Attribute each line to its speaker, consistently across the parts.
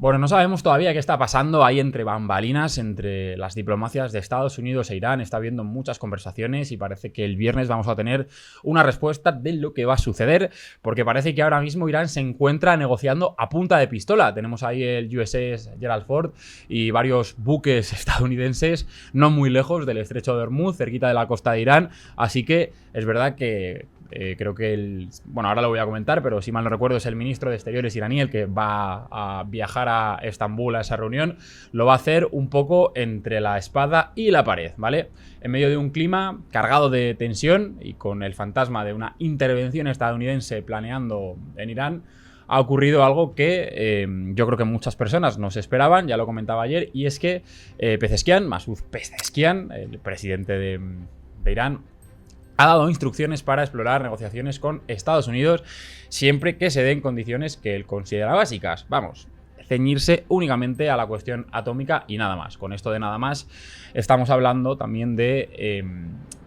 Speaker 1: Bueno, no sabemos todavía qué está pasando ahí entre bambalinas, entre las diplomacias de Estados Unidos e Irán. Está habiendo muchas conversaciones y parece que el viernes vamos a tener una respuesta de lo que va a suceder, porque parece que ahora mismo Irán se encuentra negociando a punta de pistola. Tenemos ahí el USS Gerald Ford y varios buques estadounidenses no muy lejos del estrecho de Hormuz, cerquita de la costa de Irán. Así que es verdad que creo que bueno, ahora lo voy a comentar, pero si mal no recuerdo es el ministro de Exteriores iraní el que va a viajar a Estambul a esa reunión. Lo va a hacer un poco entre la espada y la pared, ¿vale? En medio de un clima cargado de tensión y con el fantasma de una intervención estadounidense planeando en Irán, ha ocurrido algo que yo creo que muchas personas no se esperaban, ya lo comentaba ayer, y es que Pezeshkian, Masoud Pezeshkian, el presidente de Irán, ha dado instrucciones para explorar negociaciones con Estados Unidos siempre que se den condiciones que él considera básicas. Vamos, ceñirse únicamente a la cuestión atómica y nada más. Con esto de nada más estamos hablando también de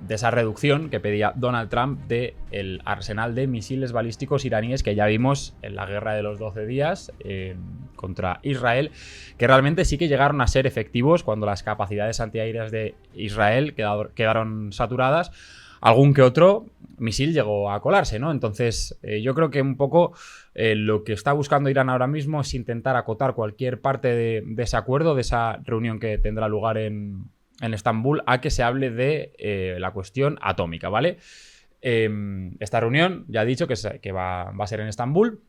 Speaker 1: esa reducción que pedía Donald Trump del arsenal de misiles balísticos iraníes que ya vimos en la guerra de los 12 días contra Israel, que realmente sí que llegaron a ser efectivos cuando las capacidades antiaéreas de Israel quedaron saturadas. Algún que otro misil llegó a colarse, ¿no? Entonces, yo creo que un poco lo que está buscando Irán ahora mismo es intentar acotar cualquier parte de ese acuerdo, de esa reunión que tendrá lugar en Estambul, a que se hable de la cuestión atómica, ¿vale? Esta reunión, ya he dicho que va a ser en Estambul.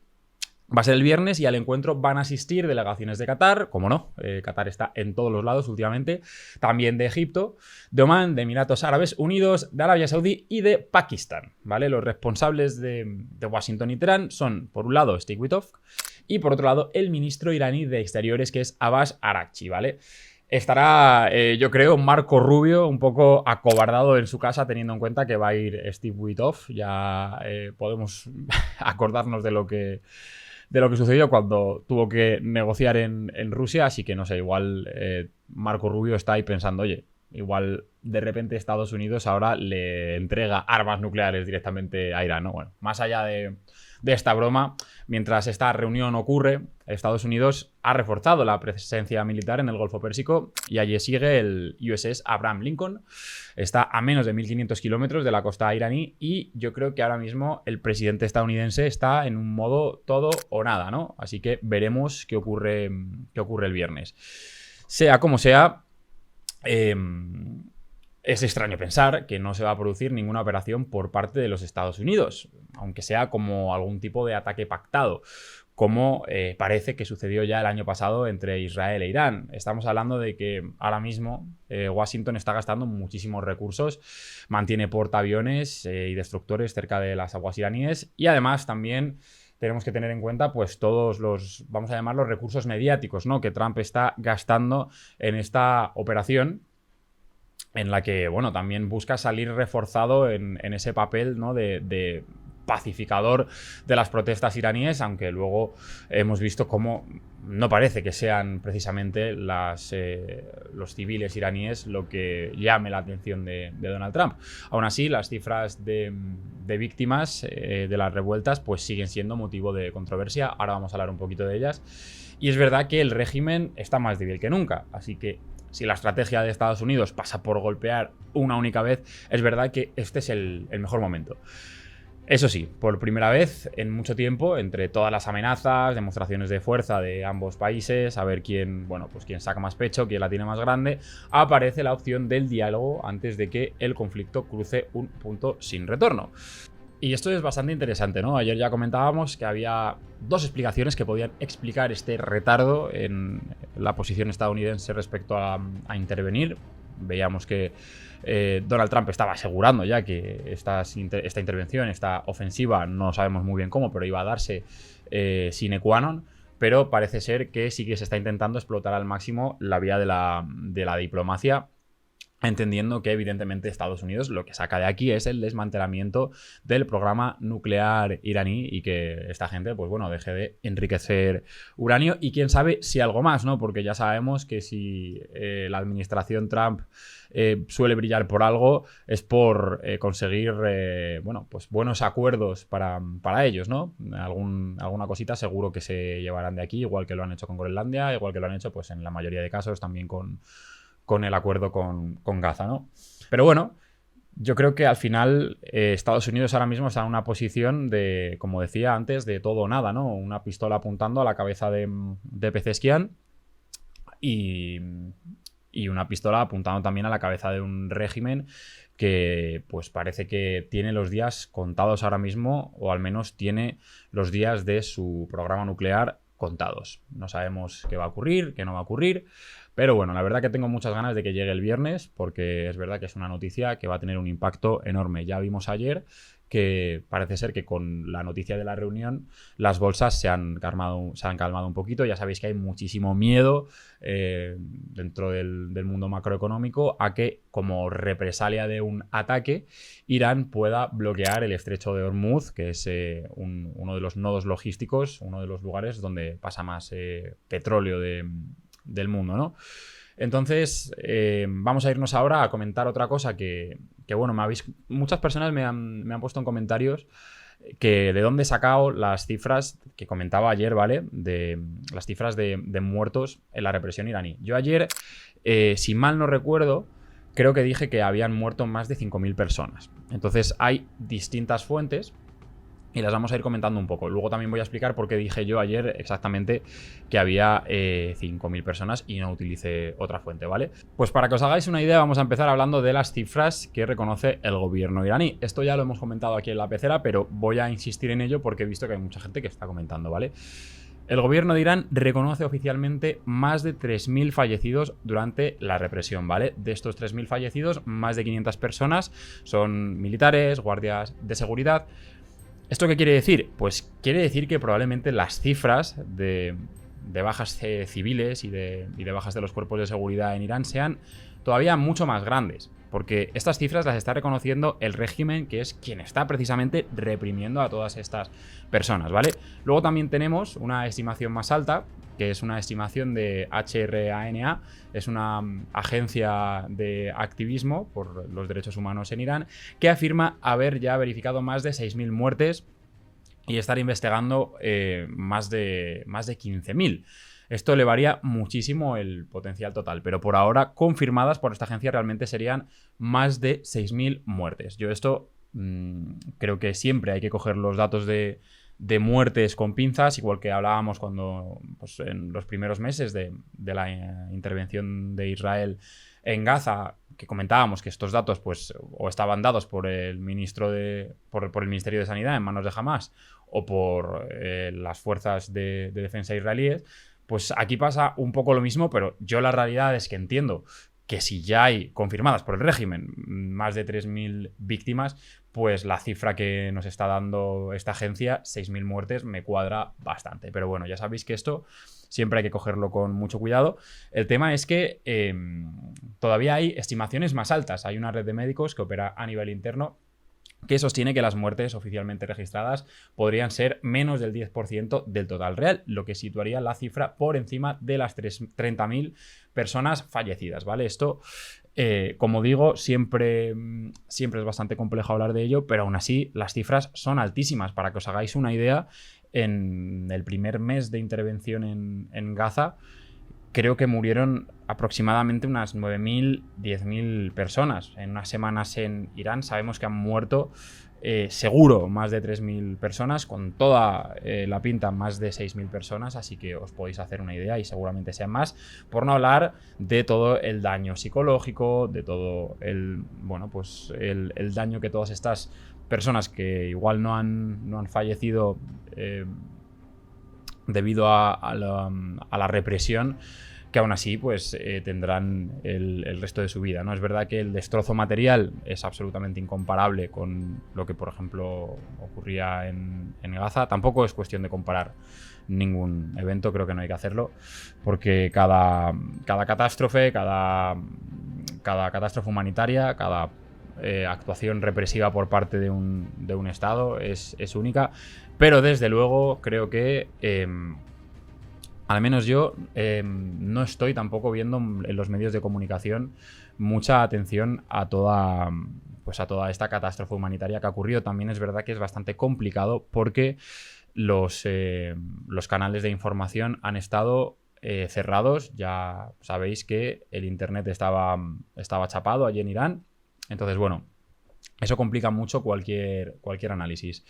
Speaker 1: Va a ser el viernes y al encuentro van a asistir delegaciones de Qatar, como no, Qatar está en todos los lados últimamente, también de Egipto, de Omán, de Emiratos Árabes Unidos, de Arabia Saudí y de Pakistán, ¿vale? Los responsables de Washington y Teherán son, por un lado, Steve Witkoff y por otro lado, el ministro iraní de Exteriores, que es Abbas Araghchi, ¿vale? Estará, yo creo, Marco Rubio un poco acobardado en su casa, teniendo en cuenta que va a ir Steve Witkoff. Ya podemos acordarnos de lo que sucedió cuando tuvo que negociar en Rusia, así que no sé, igual Marco Rubio está ahí pensando, oye, igual de repente Estados Unidos ahora le entrega armas nucleares directamente a Irán, ¿no? Bueno, más allá de esta broma, mientras esta reunión ocurre, Estados Unidos ha reforzado la presencia militar en el Golfo Pérsico y allí sigue el USS Abraham Lincoln. Está a menos de 1.500 kilómetros de la costa iraní y yo creo que ahora mismo el presidente estadounidense está en un modo todo o nada, ¿no? Así que veremos qué ocurre el viernes. Sea como sea, es extraño pensar que no se va a producir ninguna operación por parte de los Estados Unidos, aunque sea como algún tipo de ataque pactado, como parece que sucedió ya el año pasado entre Israel e Irán. Estamos hablando de que ahora mismo Washington está gastando muchísimos recursos, mantiene portaaviones y destructores cerca de las aguas iraníes y además también tenemos que tener en cuenta pues todos los, vamos a llamarlos recursos mediáticos, ¿no?, que Trump está gastando en esta operación, en la que, bueno, también busca salir reforzado en ese papel, ¿no?, de pacificador de las protestas iraníes, aunque luego hemos visto cómo no parece que sean precisamente los civiles iraníes lo que llame la atención de Donald Trump. Aún así, las cifras de víctimas de las revueltas pues siguen siendo motivo de controversia. Ahora vamos a hablar un poquito de ellas. Y es verdad que el régimen está más débil que nunca, así que si la estrategia de Estados Unidos pasa por golpear una única vez, es verdad que este es el mejor momento. Eso sí, por primera vez en mucho tiempo, entre todas las amenazas, demostraciones de fuerza de ambos países, a ver quién saca más pecho, quién la tiene más grande, aparece la opción del diálogo antes de que el conflicto cruce un punto sin retorno. Y esto es bastante interesante, ¿no? Ayer ya comentábamos que había dos explicaciones que podían explicar este retardo en la posición estadounidense respecto a intervenir. Veíamos que Donald Trump estaba asegurando ya que esta intervención, esta ofensiva, no sabemos muy bien cómo, pero iba a darse sine qua non. Pero parece ser que sí que se está intentando explotar al máximo la vía de la diplomacia entendiendo que evidentemente Estados Unidos lo que saca de aquí es el desmantelamiento del programa nuclear iraní y que esta gente, pues bueno, deje de enriquecer uranio y quién sabe si algo más, ¿no? Porque ya sabemos que si la administración Trump suele brillar por algo es por conseguir, bueno, pues buenos acuerdos para ellos, ¿no? Alguna cosita seguro que se llevarán de aquí, igual que lo han hecho con Groenlandia, igual que lo han hecho pues en la mayoría de casos también con el acuerdo con Gaza, ¿no? Pero bueno, yo creo que al final Estados Unidos ahora mismo está en una posición de, como decía antes, de todo o nada, ¿no? Una pistola apuntando a la cabeza de Pezeshkian y una pistola apuntando también a la cabeza de un régimen que pues parece que tiene los días contados ahora mismo, o al menos tiene los días de su programa nuclear contados. No sabemos qué va a ocurrir, qué no va a ocurrir, pero bueno, la verdad que tengo muchas ganas de que llegue el viernes, porque es verdad que es una noticia que va a tener un impacto enorme. Ya vimos ayer que parece ser que con la noticia de la reunión las bolsas se han calmado un poquito. Ya sabéis que hay muchísimo miedo dentro del mundo macroeconómico a que, como represalia de un ataque, Irán pueda bloquear el estrecho de Hormuz, que es uno de los nodos logísticos, uno de los lugares donde pasa más petróleo del mundo, ¿no? Entonces, vamos a irnos ahora a comentar otra cosa que bueno, muchas personas me han puesto en comentarios que de dónde he sacado las cifras que comentaba ayer, ¿vale? De las cifras de muertos en la represión iraní. Yo ayer, si mal no recuerdo, creo que dije que habían muerto más de 5.000 personas. Entonces, hay distintas fuentes y las vamos a ir comentando un poco. Luego también voy a explicar por qué dije yo ayer exactamente que había 5.000 personas y no utilicé otra fuente, ¿vale? Pues para que os hagáis una idea, vamos a empezar hablando de las cifras que reconoce el gobierno iraní. Esto ya lo hemos comentado aquí en la pecera, pero voy a insistir en ello porque he visto que hay mucha gente que está comentando, ¿vale? El gobierno de Irán reconoce oficialmente más de 3.000 fallecidos durante la represión, ¿vale? De estos 3.000 fallecidos, más de 500 personas son militares, guardias de seguridad. ¿Esto qué quiere decir? Pues quiere decir que probablemente las cifras de bajas civiles y de bajas de los cuerpos de seguridad en Irán sean todavía mucho más grandes, porque estas cifras las está reconociendo el régimen, que es quien está precisamente reprimiendo a todas estas personas, ¿vale? Luego también tenemos una estimación más alta, que es una estimación de HRANA, es una agencia de activismo por los derechos humanos en Irán, que afirma haber ya verificado más de 6.000 muertes y estar investigando más de 15.000. Esto elevaría muchísimo el potencial total, pero por ahora confirmadas por esta agencia realmente serían más de 6.000 muertes. Yo esto creo que siempre hay que coger los datos de muertes con pinzas, igual que hablábamos cuando pues, en los primeros meses de la intervención de Israel en Gaza, que comentábamos que estos datos pues o estaban dados por el por el Ministerio de Sanidad en manos de Hamas o por las fuerzas de defensa israelíes. Pues aquí pasa un poco lo mismo, pero yo la realidad es que entiendo que si ya hay confirmadas por el régimen más de 3.000 víctimas, pues la cifra que nos está dando esta agencia, 6.000 muertes, me cuadra bastante. Pero bueno, ya sabéis que esto siempre hay que cogerlo con mucho cuidado. El tema es que todavía hay estimaciones más altas. Hay una red de médicos que opera a nivel interno que sostiene que las muertes oficialmente registradas podrían ser menos del 10% del total real, lo que situaría la cifra por encima de las 30.000 personas fallecidas, ¿vale? Esto, como digo, siempre es bastante complejo hablar de ello, pero aún así las cifras son altísimas. Para que os hagáis una idea, en el primer mes de intervención en Gaza, creo que murieron aproximadamente unas 9.000, 10.000 personas. En unas semanas en Irán sabemos que han muerto seguro más de 3.000 personas, con toda la pinta más de 6.000 personas, así que os podéis hacer una idea y seguramente sean más, por no hablar de todo el daño psicológico, de todo el daño que todas estas personas que igual no han fallecido debido a la represión, que aún así pues tendrán el resto de su vida, ¿no? Es verdad que el destrozo material es absolutamente incomparable con lo que, por ejemplo, ocurría en Gaza. Tampoco es cuestión de comparar ningún evento, creo que no hay que hacerlo, porque cada catástrofe, cada cada catástrofe humanitaria, cada actuación represiva por parte de un Estado es única, pero desde luego creo que al menos yo no estoy tampoco viendo en los medios de comunicación mucha atención a toda esta catástrofe humanitaria que ha ocurrido. También es verdad que es bastante complicado porque los canales de información han estado cerrados. Ya sabéis que el internet estaba chapado allí en Irán. Entonces, bueno, eso complica mucho cualquier análisis.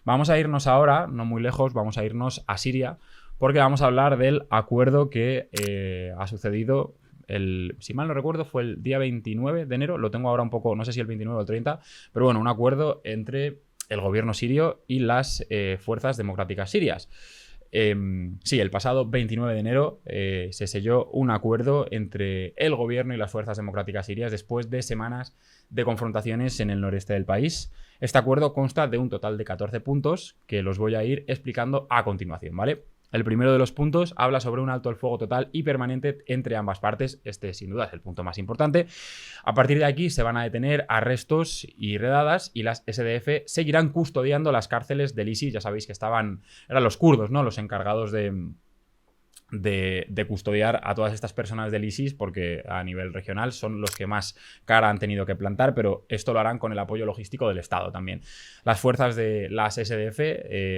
Speaker 1: Vamos a irnos ahora, no muy lejos, vamos a irnos a Siria, porque vamos a hablar del acuerdo que ha sucedido, si mal no recuerdo, fue el día 29 de enero, lo tengo ahora un poco, no sé si el 29 o el 30, pero bueno, un acuerdo entre el gobierno sirio y las fuerzas democráticas sirias. Sí, el pasado 29 de enero se selló un acuerdo entre el gobierno y las fuerzas democráticas sirias después de semanas de confrontaciones en el noreste del país. Este acuerdo consta de un total de 14 puntos que los voy a ir explicando a continuación, ¿vale? El primero de los puntos habla sobre un alto el fuego total y permanente entre ambas partes. Este, sin duda, es el punto más importante. A partir de aquí se van a detener arrestos y redadas y las SDF seguirán custodiando las cárceles del ISIS. Ya sabéis que eran los kurdos, ¿no?, los encargados de custodiar a todas estas personas del ISIS, porque a nivel regional son los que más cara han tenido que plantar, pero esto lo harán con el apoyo logístico del Estado también. Las fuerzas de las SDF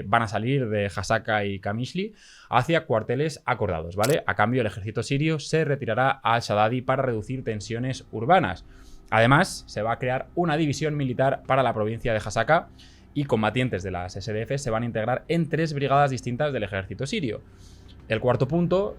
Speaker 1: van a salir de Hasaka y Qamishli hacia cuarteles acordados, ¿vale? A cambio, el ejército sirio se retirará a Al-Shadadi para reducir tensiones urbanas. Además, se va a crear una división militar para la provincia de Hasaka y combatientes de las SDF se van a integrar en 3 brigadas distintas del ejército sirio. El cuarto punto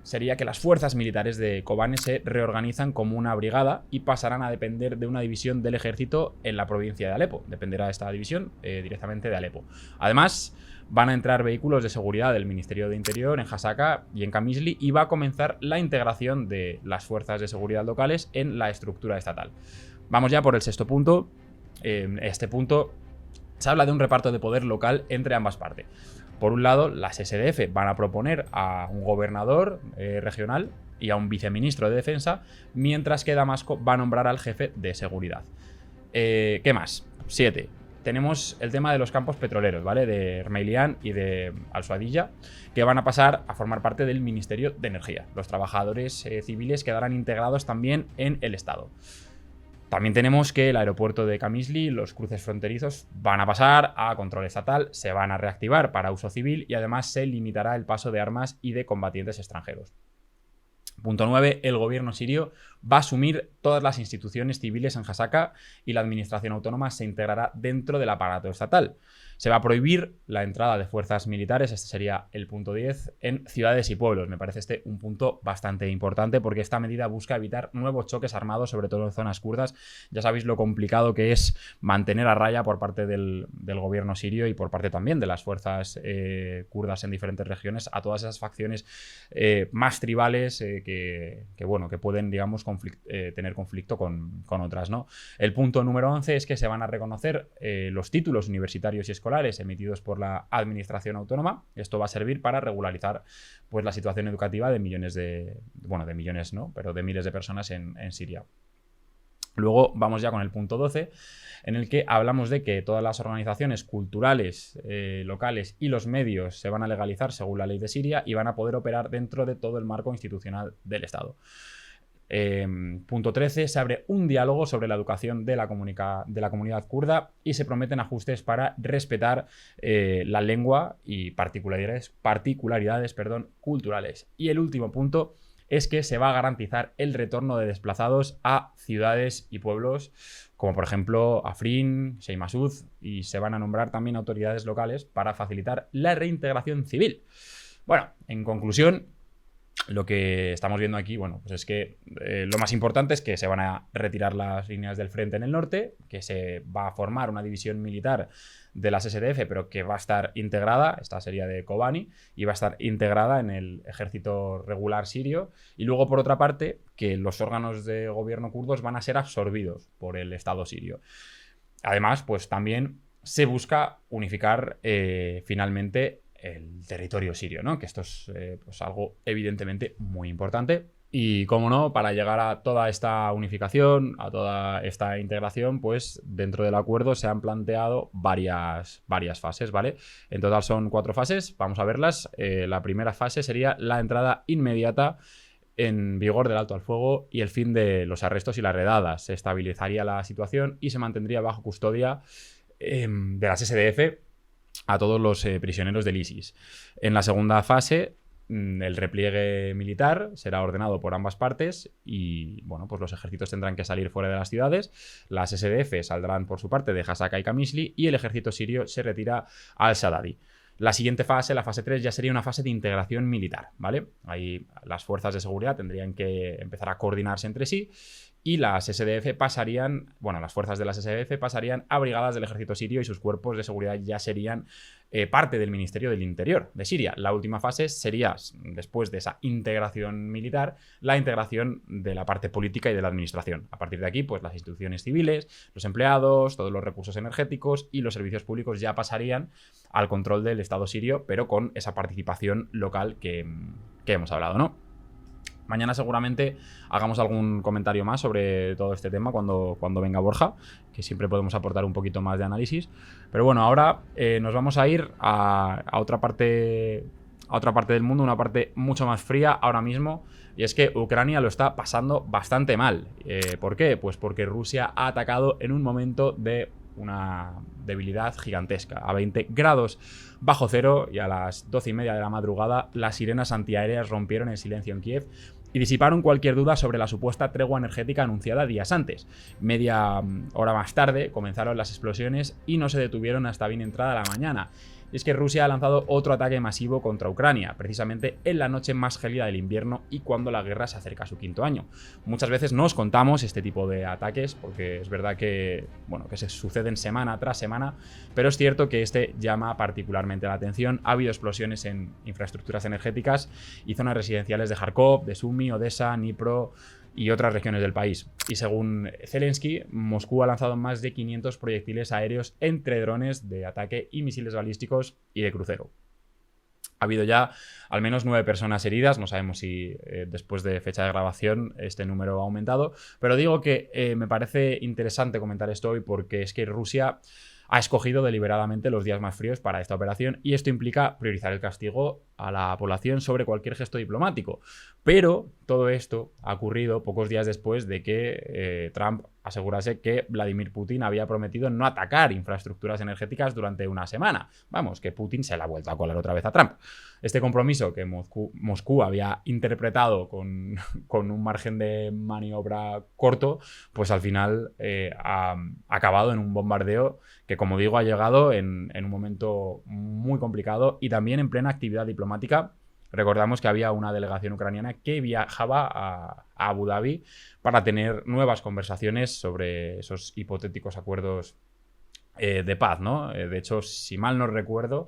Speaker 1: sería que las fuerzas militares de Kobane se reorganizan como una brigada y pasarán a depender de una división del ejército en la provincia de Alepo. Dependerá esta división directamente de Alepo. Además, van a entrar vehículos de seguridad del Ministerio de Interior en Hasaka y en Qamishli y va a comenzar la integración de las fuerzas de seguridad locales en la estructura estatal. Vamos ya por el sexto punto. Este punto se habla de un reparto de poder local entre ambas partes. Por un lado, las SDF van a proponer a un gobernador regional y a un viceministro de defensa, mientras que Damasco va a nombrar al jefe de seguridad. ¿Qué más? 7. Tenemos el tema de los campos petroleros, ¿vale? De Hermeilian y de Al-Suadilla, que van a pasar a formar parte del Ministerio de Energía. Los trabajadores civiles quedarán integrados también en el Estado. También tenemos que el aeropuerto de Qamishli, los cruces fronterizos van a pasar a control estatal, se van a reactivar para uso civil y además se limitará el paso de armas y de combatientes extranjeros. Punto 9. El gobierno sirio va a asumir todas las instituciones civiles en Hasaka y la administración autónoma se integrará dentro del aparato estatal. Se va a prohibir la entrada de fuerzas militares, este sería el punto 10, en ciudades y pueblos. Me parece este un punto bastante importante porque esta medida busca evitar nuevos choques armados, sobre todo en zonas kurdas. Ya sabéis lo complicado que es mantener a raya por parte del gobierno sirio y por parte también de las fuerzas kurdas en diferentes regiones a todas esas facciones más tribales que pueden, digamos, tener conflicto con otras, ¿no? El punto número 11 es que se van a reconocer los títulos universitarios y escolares emitidos por la administración autónoma. Esto va a servir para regularizar pues la situación educativa de millones de millones no, pero de miles de personas en Siria. Luego vamos ya con el punto 12, en el que hablamos de que todas las organizaciones culturales locales y los medios se van a legalizar según la ley de Siria y van a poder operar dentro de todo el marco institucional del Estado. Punto 13. Se abre un diálogo sobre la educación de la comunidad kurda y se prometen ajustes para respetar la lengua y particularidades culturales. Y el último punto es que se va a garantizar el retorno de desplazados a ciudades y pueblos como por ejemplo Afrin, Sheikh Masud, y se van a nombrar también autoridades locales para facilitar la reintegración civil. Bueno, en conclusión, lo que estamos viendo aquí, bueno, pues es que lo más importante es que se van a retirar las líneas del frente en el norte, que se va a formar una división militar de las SDF, pero que va a estar integrada, esta sería de Kobani, y va a estar integrada en el ejército regular sirio. Y luego, por otra parte, que los órganos de gobierno kurdos van a ser absorbidos por el Estado sirio. Además, pues también se busca unificar finalmente el territorio sirio, ¿no? Que esto es pues algo evidentemente muy importante. Y como no, para llegar a toda esta unificación, a toda esta integración, pues dentro del acuerdo se han planteado varias fases, ¿vale? En total son 4 fases, vamos a verlas. La primera fase sería la entrada inmediata en vigor del alto al fuego y el fin de los arrestos y las redadas. Se estabilizaría la situación y se mantendría bajo custodia de las SDF a todos los prisioneros del ISIS. En la segunda fase, el repliegue militar será ordenado por ambas partes y, bueno, pues los ejércitos tendrán que salir fuera de las ciudades. Las SDF saldrán por su parte de Hasaka y Qamishli y el ejército sirio se retira al Shadadi. La siguiente fase, la fase 3, ya sería una fase de integración militar, ¿vale? Ahí las fuerzas de seguridad tendrían que empezar a coordinarse entre sí y las SDF pasarían, bueno, las fuerzas de las SDF pasarían a brigadas del ejército sirio y sus cuerpos de seguridad ya serían parte del Ministerio del Interior de Siria. La última fase sería, después de esa integración militar, la integración de la parte política y de la administración. A partir de aquí, pues las instituciones civiles, los empleados, todos los recursos energéticos y los servicios públicos ya pasarían al control del Estado sirio, pero con esa participación local que hemos hablado, ¿no? Mañana seguramente hagamos algún comentario más sobre todo este tema cuando venga Borja, que siempre podemos aportar un poquito más de análisis. Pero bueno, ahora nos vamos a ir a otra parte del mundo, una parte mucho más fría ahora mismo, y es que Ucrania lo está pasando bastante mal. ¿Por qué? Pues porque Rusia ha atacado en un momento de una debilidad gigantesca. A 20 grados bajo cero y a las 12:30 de la madrugada, las sirenas antiaéreas rompieron el silencio en Kiev y disiparon cualquier duda sobre la supuesta tregua energética anunciada días antes. Media hora más tarde comenzaron las explosiones y no se detuvieron hasta bien entrada la mañana. Y es que Rusia ha lanzado otro ataque masivo contra Ucrania, precisamente en la noche más gélida del invierno y cuando la guerra se acerca a su 5.º año. Muchas veces no os contamos este tipo de ataques porque es verdad que, bueno, que se suceden semana tras semana, pero es cierto que este llama particularmente la atención. Ha habido explosiones en infraestructuras energéticas y zonas residenciales de Kharkov, de Sumy, Odessa, Dnipro y otras regiones del país. Y según Zelensky, Moscú ha lanzado más de 500 proyectiles aéreos entre drones de ataque y misiles balísticos y de crucero. Ha habido ya al menos 9 personas heridas, no sabemos si después de fecha de grabación este número ha aumentado, pero digo que me parece interesante comentar esto hoy porque es que Rusia ha escogido deliberadamente los días más fríos para esta operación y esto implica priorizar el castigo a la población sobre cualquier gesto diplomático. Pero todo esto ha ocurrido pocos días después de que Trump asegurase que Vladimir Putin había prometido no atacar infraestructuras energéticas durante una semana. Vamos, que Putin se la ha vuelto a colar otra vez a Trump. Este compromiso que Moscú había interpretado con un margen de maniobra corto, pues al final ha acabado en un bombardeo que, como digo, ha llegado en un momento muy complicado y también en plena actividad diplomática. Recordamos que había una delegación ucraniana que viajaba a Abu Dhabi para tener nuevas conversaciones sobre esos hipotéticos acuerdos de paz, ¿no? De hecho, si mal no recuerdo,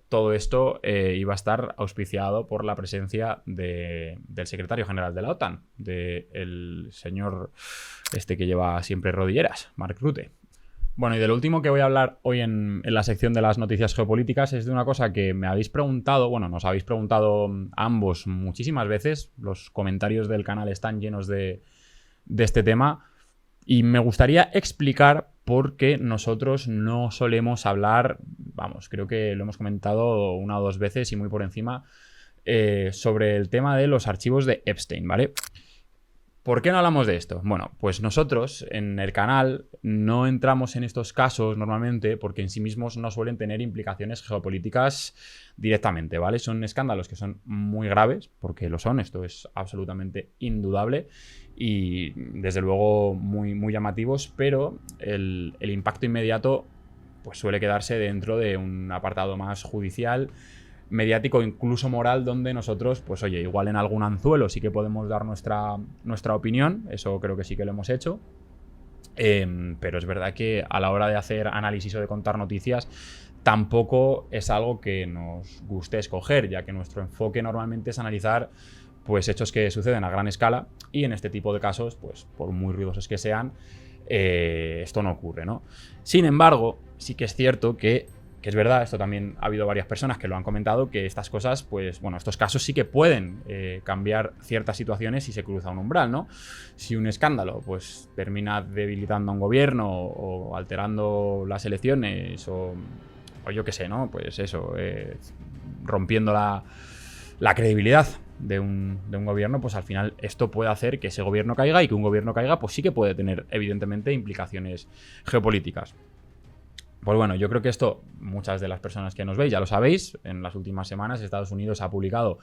Speaker 1: todo esto iba a estar auspiciado por la presencia del secretario general de la OTAN, del señor este que lleva siempre rodilleras, Mark Rutte. Bueno, y de lo último que voy a hablar hoy en la sección de las noticias geopolíticas es de una cosa que me habéis preguntado, bueno, nos habéis preguntado ambos muchísimas veces. Los comentarios del canal están llenos de este tema y me gustaría explicar por qué nosotros no solemos hablar, vamos, creo que lo hemos comentado 1 o 2 veces y muy por encima, sobre el tema de los archivos de Epstein, ¿vale? ¿Por qué no hablamos de esto? Bueno, pues nosotros en el canal no entramos en estos casos normalmente porque en sí mismos no suelen tener implicaciones geopolíticas directamente, ¿vale? Son escándalos que son muy graves, porque lo son, esto es absolutamente indudable y desde luego muy, muy llamativos, pero el impacto inmediato pues suele quedarse dentro de un apartado más judicial, mediático, incluso moral, donde nosotros, pues oye, igual en algún anzuelo sí que podemos dar nuestra opinión, eso creo que sí que lo hemos hecho, pero es verdad que a la hora de hacer análisis o de contar noticias tampoco es algo que nos guste escoger, ya que nuestro enfoque normalmente es analizar pues hechos que suceden a gran escala y en este tipo de casos, pues por muy ruidosos que sean, esto no ocurre, ¿no? Sin embargo, sí que es cierto que Que es verdad, esto también ha habido varias personas que lo han comentado, que estas cosas, pues bueno, estos casos sí que pueden cambiar ciertas situaciones si se cruza un umbral, ¿no? Si un escándalo pues termina debilitando a un gobierno o alterando las elecciones o yo qué sé, ¿no? Pues eso, rompiendo la credibilidad de un gobierno, pues al final esto puede hacer que ese gobierno caiga, y que un gobierno caiga pues sí que puede tener evidentemente implicaciones geopolíticas. Pues bueno, yo creo que esto, muchas de las personas que nos veis ya lo sabéis. En las últimas semanas Estados Unidos ha publicado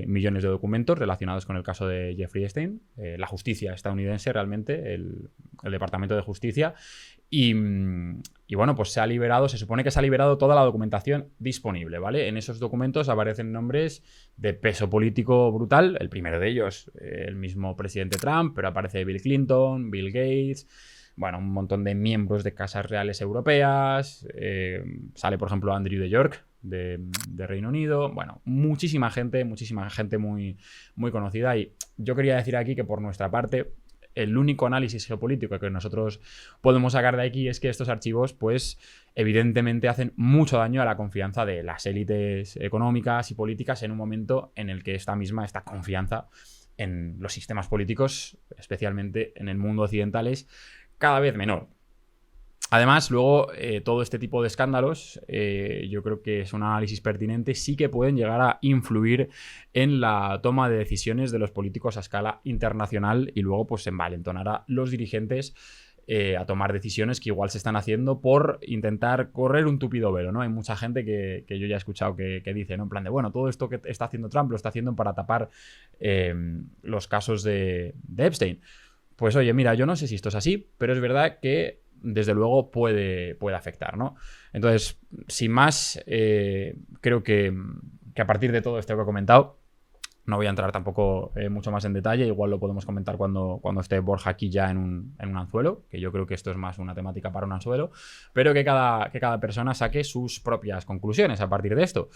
Speaker 1: millones de documentos relacionados con el caso de Jeffrey Epstein, la justicia estadounidense realmente, el Departamento de Justicia, y bueno, pues se supone que se ha liberado toda la documentación disponible, ¿vale? En esos documentos aparecen nombres de peso político brutal, el primero de ellos, el mismo presidente Trump, pero aparece Bill Clinton, Bill Gates, bueno, un montón de miembros de casas reales europeas, sale por ejemplo Andrew de York de Reino Unido, bueno, muchísima gente muy, muy conocida. Y yo quería decir aquí que por nuestra parte el único análisis geopolítico que nosotros podemos sacar de aquí es que estos archivos pues evidentemente hacen mucho daño a la confianza de las élites económicas y políticas en un momento en el que esta confianza en los sistemas políticos, especialmente en el mundo occidental, es cada vez menor. Además, luego, todo este tipo de escándalos, yo creo que es un análisis pertinente, sí que pueden llegar a influir en la toma de decisiones de los políticos a escala internacional, y luego pues envalentonar a los dirigentes a tomar decisiones que igual se están haciendo por intentar correr un tupido velo, ¿no? Hay mucha gente que yo ya he escuchado que dice, ¿no? En plan de, bueno, todo esto que está haciendo Trump lo está haciendo para tapar los casos de Epstein. Pues oye, mira, yo no sé si esto es así, pero es verdad que desde luego puede afectar, ¿no? Entonces, sin más, creo que a partir de todo esto que he comentado, no voy a entrar tampoco mucho más en detalle, igual lo podemos comentar cuando esté Borja aquí ya en un anzuelo, que yo creo que esto es más una temática para un anzuelo, pero que cada persona saque sus propias conclusiones a partir de esto.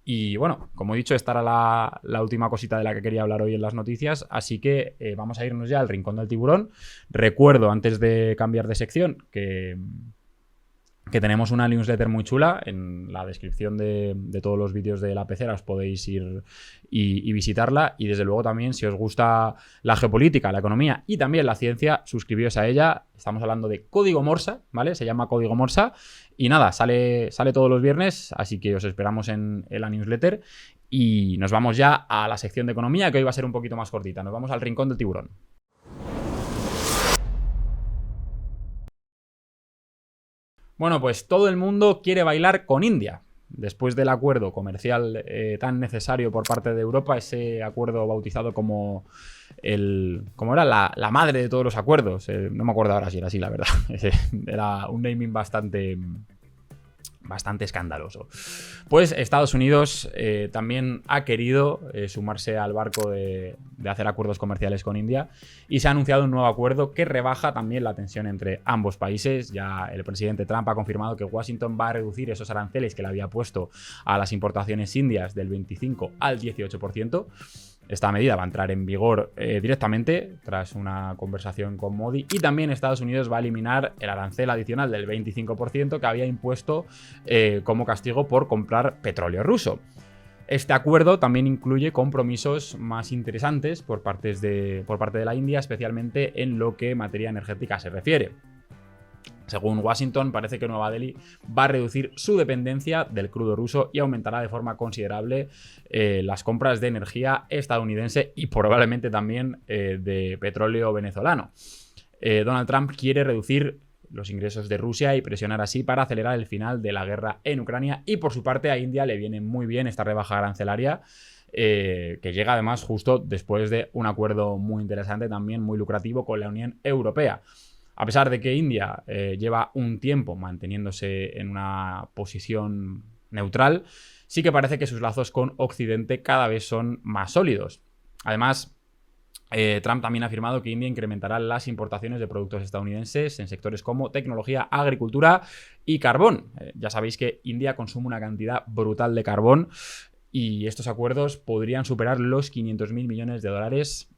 Speaker 1: Y bueno, como he dicho, esta era la última cosita de la que quería hablar hoy en las noticias, así que vamos a irnos ya al Rincón del Tiburón. Recuerdo, antes de cambiar de sección, que tenemos una newsletter muy chula. En la descripción de todos los vídeos de la pecera os podéis ir y visitarla, y desde luego también, si os gusta la geopolítica, la economía y también la ciencia, suscribíos a ella. Estamos hablando de Código Morsa, ¿vale? Se llama Código Morsa y nada, sale todos los viernes, así que os esperamos en la newsletter, y nos vamos ya a la sección de economía, que hoy va a ser un poquito más cortita. Nos vamos al Rincón del Tiburón. Bueno, pues todo el mundo quiere bailar con India. Después del acuerdo comercial tan necesario por parte de Europa, ese acuerdo bautizado como ¿cómo era? La madre de todos los acuerdos. No me acuerdo ahora si era así, la verdad. Era un naming bastante escandaloso. Pues Estados Unidos también ha querido sumarse al barco de hacer acuerdos comerciales con India, y se ha anunciado un nuevo acuerdo que rebaja también la tensión entre ambos países. Ya el presidente Trump ha confirmado que Washington va a reducir esos aranceles que le había puesto a las importaciones indias del 25 al 18%. Esta medida va a entrar en vigor directamente tras una conversación con Modi, y también Estados Unidos va a eliminar el arancel adicional del 25% que había impuesto como castigo por comprar petróleo ruso. Este acuerdo también incluye compromisos más interesantes por parte de la India, especialmente en lo que materia energética se refiere. Según Washington, parece que Nueva Delhi va a reducir su dependencia del crudo ruso y aumentará de forma considerable las compras de energía estadounidense y probablemente también de petróleo venezolano. Donald Trump quiere reducir los ingresos de Rusia y presionar así para acelerar el final de la guerra en Ucrania, y por su parte a India le viene muy bien esta rebaja arancelaria, que llega además justo después de un acuerdo muy interesante, también muy lucrativo, con la Unión Europea. A pesar de que India lleva un tiempo manteniéndose en una posición neutral, sí que parece que sus lazos con Occidente cada vez son más sólidos. Además, Trump también ha afirmado que India incrementará las importaciones de productos estadounidenses en sectores como tecnología, agricultura y carbón. Ya sabéis que India consume una cantidad brutal de carbón, y estos acuerdos podrían superar los 500.000 millones de dólares.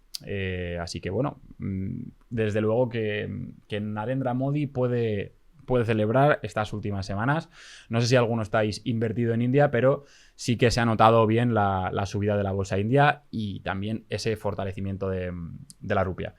Speaker 1: Así que bueno, desde luego que Narendra Modi puede puede celebrar estas últimas semanas. No sé si alguno estáis invertido en India, pero sí que se ha notado bien la subida de la bolsa india y también ese fortalecimiento de la rupia.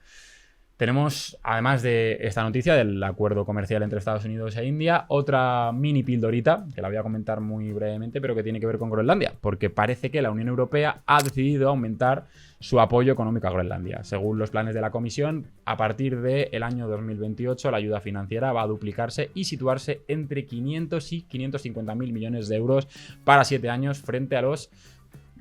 Speaker 1: Tenemos, además de esta noticia del acuerdo comercial entre Estados Unidos e India, otra mini pildorita, que la voy a comentar muy brevemente, pero que tiene que ver con Groenlandia, porque parece que la Unión Europea ha decidido aumentar su apoyo económico a Groenlandia. Según los planes de la Comisión, a partir del año 2028 la ayuda financiera va a duplicarse y situarse entre 500 y 550.000 millones de euros para 7 años frente a los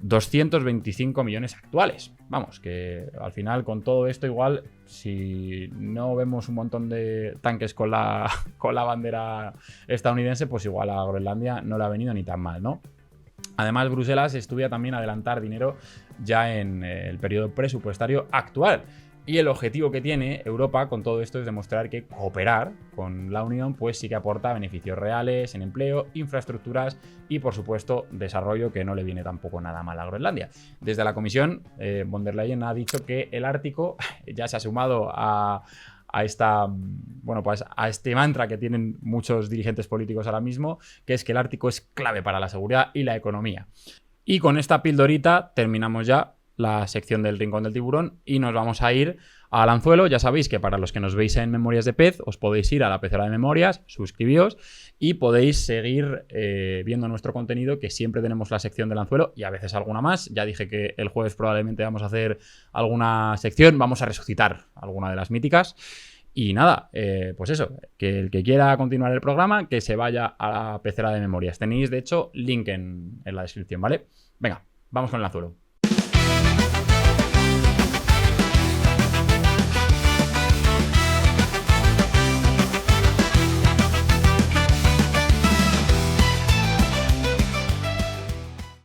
Speaker 1: 225 millones actuales. Vamos, que al final con todo esto igual, si no vemos un montón de tanques con la bandera estadounidense, pues igual a Groenlandia no le ha venido ni tan mal, ¿no? Además, Bruselas estudia también adelantar dinero ya en el periodo presupuestario actual. Y el objetivo que tiene Europa con todo esto es demostrar que cooperar con la Unión pues sí que aporta beneficios reales en empleo, infraestructuras y, por supuesto, desarrollo, que no le viene tampoco nada mal a Groenlandia. Desde la Comisión, von der Leyen ha dicho que el Ártico ya se ha sumado a este mantra que tienen muchos dirigentes políticos ahora mismo, que es que el Ártico es clave para la seguridad y la economía. Y con esta pildorita terminamos ya la sección del Rincón del Tiburón y nos vamos a ir al anzuelo. Ya sabéis que para los que nos veis en Memorias de Pez, os podéis ir a la pecera de Memorias, suscribíos y podéis seguir viendo nuestro contenido, que siempre tenemos la sección del anzuelo y a veces alguna más. Ya dije que el jueves probablemente vamos a hacer alguna sección, vamos a resucitar alguna de las míticas. Y nada, pues eso, que el que quiera continuar el programa, que se vaya a la pecera de Memorias. Tenéis, de hecho, link en la descripción, ¿vale? Venga, vamos con el anzuelo.